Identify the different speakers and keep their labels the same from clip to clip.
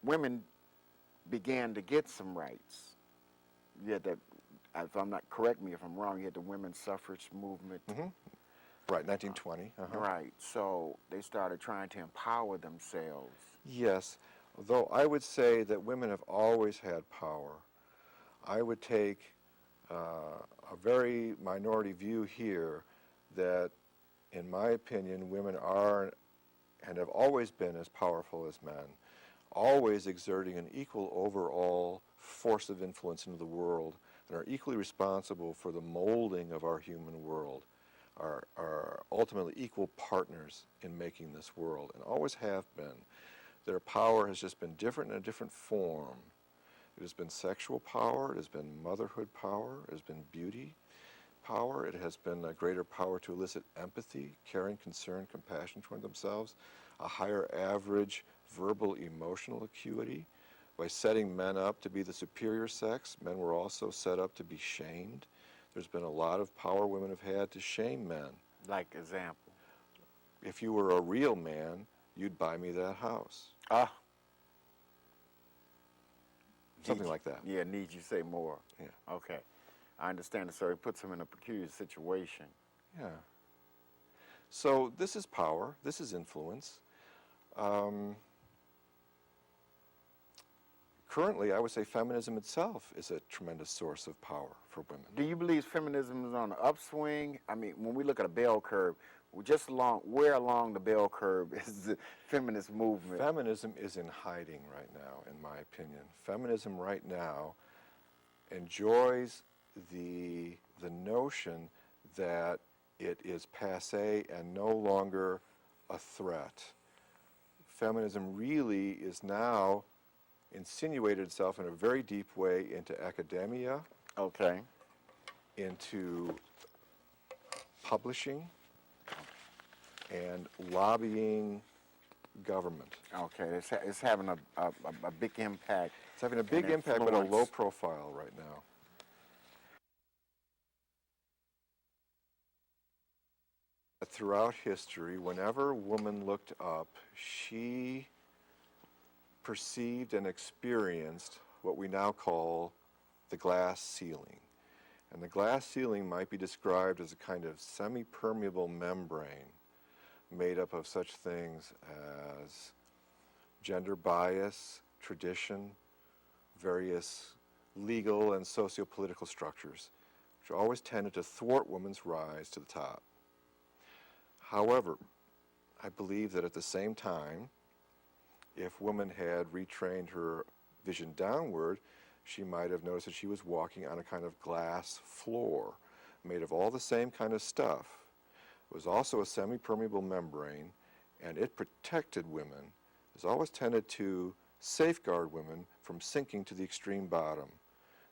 Speaker 1: women began to get some rights. You had that, if I'm not, correct me if I'm wrong, you had the women's suffrage movement.
Speaker 2: Mm-hmm. Right, 1920.
Speaker 1: Right, so they started trying to empower themselves.
Speaker 2: Yes, though I would say that women have always had power. I would take a very minority view here that, in my opinion, women are and have always been as powerful as men, always exerting an equal overall force of influence into the world, and are equally responsible for the molding of our human world, are ultimately equal partners in making this world, and always have been. Their power has just been different in a different form. It has been sexual power, it has been motherhood power, it has been beauty power, it has been a greater power to elicit empathy, caring, concern, compassion toward themselves, a higher average verbal emotional acuity. By setting men up to be the superior sex, men were also set up to be shamed. There's been a lot of power women have had to shame men.
Speaker 1: Like example.
Speaker 2: If you were a real man, you'd buy me that house.
Speaker 1: Ah.
Speaker 2: Something like that.
Speaker 1: Yeah, need you say more.
Speaker 2: Yeah.
Speaker 1: Okay. I understand it, so it puts them in a peculiar situation.
Speaker 2: Yeah. So this is power, this is influence. Currently, I would say feminism itself is a tremendous source of power for women.
Speaker 1: Do you believe feminism is on the upswing? I mean, when we look at a bell curve, where along the bell curve is the feminist movement?
Speaker 2: Feminism is in hiding right now, in my opinion. Feminism right now enjoys the notion that it is passé and no longer a threat. Feminism really is now insinuated itself in a very deep way into academia,
Speaker 1: Okay.
Speaker 2: into publishing, and lobbying government.
Speaker 1: Okay, it's having a big impact.
Speaker 2: It's having a big
Speaker 1: and
Speaker 2: impact, but a
Speaker 1: influence.
Speaker 2: low profile right now. Throughout history, whenever a woman looked up, she perceived and experienced what we now call the glass ceiling. And the glass ceiling might be described as a kind of semi-permeable membrane made up of such things as gender bias, tradition, various legal and socio-political structures, which always tended to thwart women's rise to the top. However, I believe that at the same time, if woman had retrained her vision downward, she might have noticed that she was walking on a kind of glass floor made of all the same kind of stuff. It was also a semi-permeable membrane, and it protected women. It has always tended to safeguard women from sinking to the extreme bottom.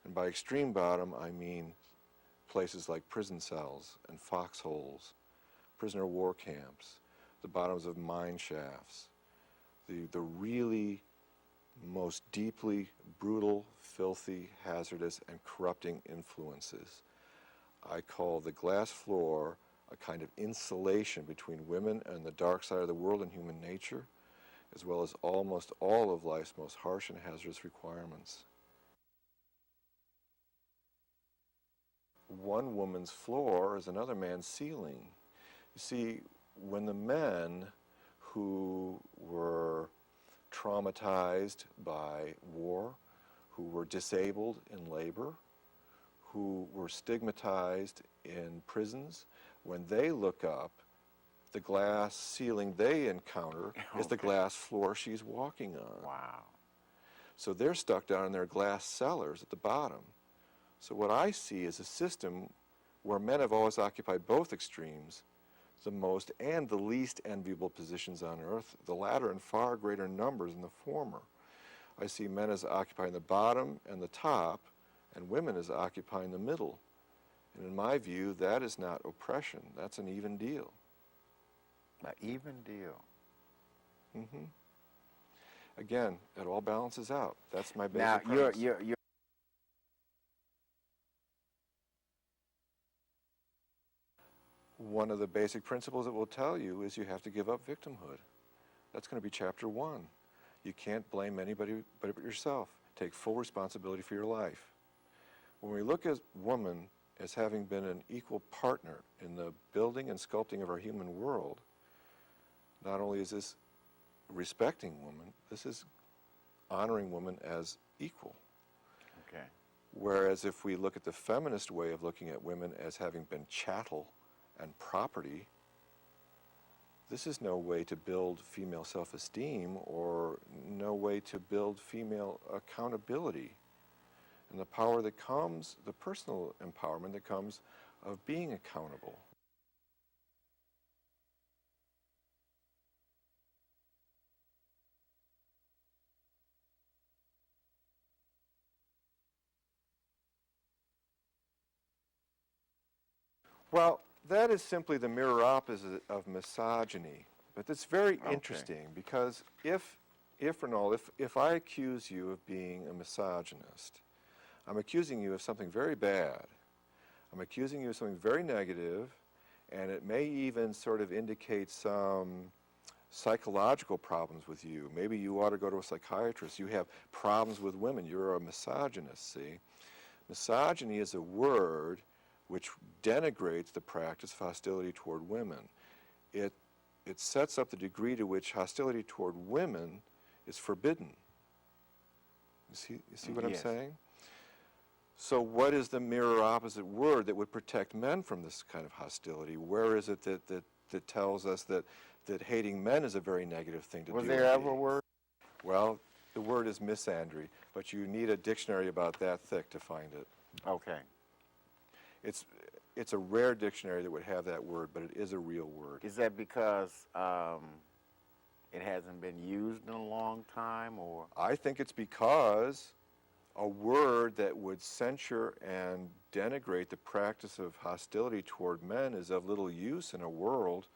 Speaker 2: And by extreme bottom, I mean places like prison cells and foxholes, prisoner of war camps, the bottoms of mine shafts, the really most deeply brutal, filthy, hazardous, and corrupting influences. I call the glass floor a kind of insulation between women and the dark side of the world and human nature, as well as almost all of life's most harsh and hazardous requirements. One woman's floor is another man's ceiling. You see, when the men who were traumatized by war, who were disabled in labor, who were stigmatized in prisons, when they look up, the glass ceiling they encounter is the glass floor she's walking on.
Speaker 1: Wow.
Speaker 2: So they're stuck down in their glass cellars at the bottom. So what I see is a system where men have always occupied both extremes, the most and the least enviable positions on earth, the latter in far greater numbers than the former. I see men as occupying the bottom and the top, and women as occupying the middle. And in my view, that is not oppression. That's an even deal.
Speaker 1: An even deal.
Speaker 2: Mm-hmm. Again, it all balances out. That's my basic
Speaker 1: Now,
Speaker 2: premise.
Speaker 1: you're
Speaker 2: One of the basic principles it will tell you is you have to give up victimhood. That's going to be chapter 1. you can't blame anybody but yourself. Take full responsibility for your life. When we look at woman as having been an equal partner in the building and sculpting of our human world, not only is this respecting woman, this is honoring woman as equal.
Speaker 1: Okay.
Speaker 2: Whereas if we look at the feminist way of looking at women as having been chattel and property, this is no way to build female self-esteem or no way to build female accountability. And the power that comes, the personal empowerment that comes of being accountable. Well, that is simply the mirror opposite of misogyny. But it's very interesting because if Ranoule, if I accuse you of being a misogynist, I'm accusing you of something very bad. I'm accusing you of something very negative, and it may even sort of indicate some psychological problems with you. Maybe you ought to go to a psychiatrist. You have problems with women. You're a misogynist, see? Misogyny is a word which denigrates the practice of hostility toward women. It sets up the degree to which hostility toward women is forbidden. You see what I'm saying? So what is the mirror opposite word that would protect men from this kind of hostility? Where is it that tells us that hating men is a very negative thing to do?
Speaker 1: Was there ever a word?
Speaker 2: Well, the word is misandry, but you need a dictionary about that thick to find it.
Speaker 1: Okay.
Speaker 2: It's a rare dictionary that would have that word, but it is a real word.
Speaker 1: Is that because it hasn't been used in a long time, or?
Speaker 2: I think it's because a word that would censure and denigrate the practice of hostility toward men is of little use in a world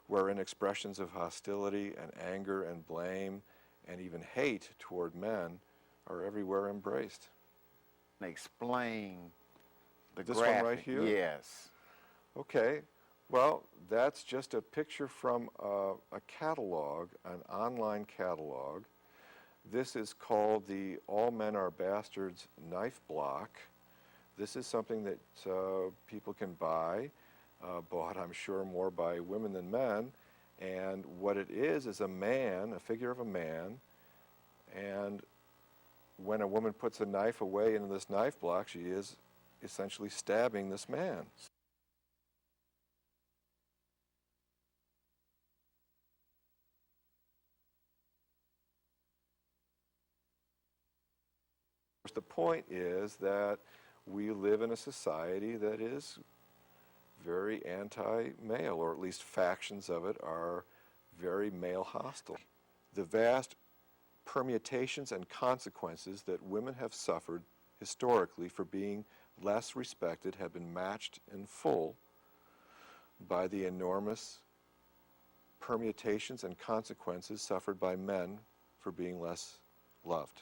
Speaker 2: wherein expressions of hostility and anger and blame and even hate toward men are everywhere embraced.
Speaker 1: Explain the
Speaker 2: this
Speaker 1: graphic.
Speaker 2: One right here?
Speaker 1: Yes.
Speaker 2: Okay. Well, that's just a picture from a catalog, an online catalog. This is called the All Men Are Bastards knife block. This is something that people can buy, bought, I'm sure, more by women than men. And what it is a man, a figure of a man, and when a woman puts a knife away into this knife block, she is essentially stabbing this man. The point is that we live in a society that is very anti-male, or at least factions of it are very male hostile. The vast permutations and consequences that women have suffered historically for being less respected have been matched in full by the enormous permutations and consequences suffered by men for being less loved.